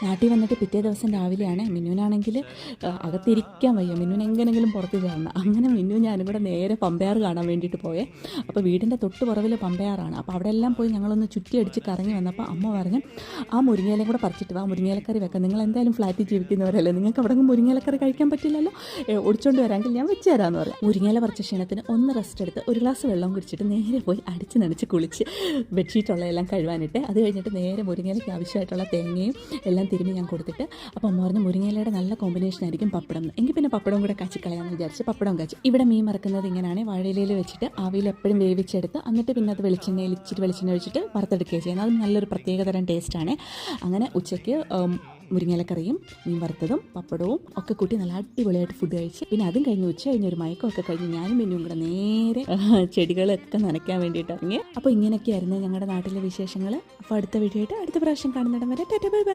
നാട്ടിൽ വന്നിട്ട് പിറ്റേ ദിവസം രാവിലെയാണ് മിന്നുവിനാണെങ്കിൽ അകത്തിരിക്കാൻ വയ്യ. മിന്നുവിന് എങ്ങനെങ്കിലും പുറത്ത് കയറണം. അങ്ങനെ മിന്നു ഞാനും കൂടെ നേരെ പമ്പയാർ കാണാൻ വേണ്ടിയിട്ട് പോയേ. അപ്പോൾ വീടിൻ്റെ തൊട്ട് പുറവിൽ പമ്പയാറാണ്. അപ്പോൾ അവിടെ എല്ലാം പോയി ഞങ്ങളൊന്ന് ചുറ്റി അടിച്ച് കറങ്ങി വന്നപ്പോൾ അമ്മ പറഞ്ഞു, ആ മുരിങ്ങയിലയും കൂടെ പറിച്ചിട്ട് വാ, മുരിങ്ങയിലക്കറി വെക്കാം. നിങ്ങൾ എന്തായാലും ഫ്ലാറ്റിൽ ജീവിക്കുന്നവരല്ലേ, നിങ്ങൾക്ക് അവിടെ മുരിങ്ങയിലക്കറി കഴിക്കാൻ പറ്റില്ലല്ലോ, ഒടിച്ചോണ്ട് വരാമെങ്കിൽ ഞാൻ വെച്ച് തരാമെന്ന് പറയാം. മുരിങ്ങയില പറിച്ച ക്ഷീണത്തിന് ഒന്ന് റെസ്റ്റ് എടുത്ത് ഒരു ഗ്ലാസ് വെള്ളം കുടിച്ചിട്ട് നേരെ പോയി അടിച്ച് നനച്ച് കുളിച്ച് ബെഡ്ഷീറ്റുള്ള എല്ലാം കഴുവാനിട്ട് അത് കഴിഞ്ഞിട്ട് നേരെ മുരിങ്ങയിലയ്ക്ക് ആവശ്യമായിട്ടുള്ള തേങ്ങയും എല്ലാം തിരുമ്മി ഞാൻ കൊടുത്തിട്ട് അപ്പോൾ അമ്മ പറഞ്ഞു മുരിങ്ങയിലയുടെ നല്ല കോമ്പിനേഷൻ ആയിരിക്കും പപ്പടം. എങ്കിൽ പിന്നെ പപ്പടവും കൂടെ കാച്ചിക്കളയാമെന്ന് വിചാരിച്ച് പപ്പടം കാച്ചി. ഇവിടെ മീൻ മറക്കുന്നത് ഇങ്ങനെയാണ്, വാഴയിലയിൽ വെച്ചിട്ട് ആവിയിൽ എപ്പോഴും വേവിച്ചെടുത്ത് എന്നിട്ട് പിന്നെ അത് വെളിച്ചെണ്ണ ഒഴിച്ചിട്ട് വറുത്തെടുക്കുകയാണ് ചെയ്യുന്നത്. അത് നല്ലൊരു പ്രത്യേകതരം ടേസ്റ്റാണ്. അങ്ങനെ ഉച്ചയ്ക്ക് മുരിങ്ങയിലക്കറിയും മീൻ വറുത്തതും പപ്പടവും ഒക്കെ കൂട്ടി നല്ല അടിപൊളിയായിട്ട് ഫുഡ് കഴിച്ച് പിന്നെ അതും കഴിഞ്ഞ് ഉച്ച കഴിഞ്ഞ് ഒരു മയക്കമൊക്കെ കഴിഞ്ഞ് ഞാനും മിന്നും കൂടെ നേരെ ചെടികളൊക്കെ നനയ്ക്കാൻ വേണ്ടിയിട്ട് ഇറങ്ങി. അപ്പോൾ ഇങ്ങനെയൊക്കെയായിരുന്നു ഞങ്ങളുടെ നാട്ടിലെ വിശേഷങ്ങൾ. അപ്പോൾ അടുത്ത വീഡിയോ ആയിട്ട് അടുത്ത പ്രാവശ്യം കാണുന്നിടം വരെ ടാറ്റാ ബൈ ബൈ.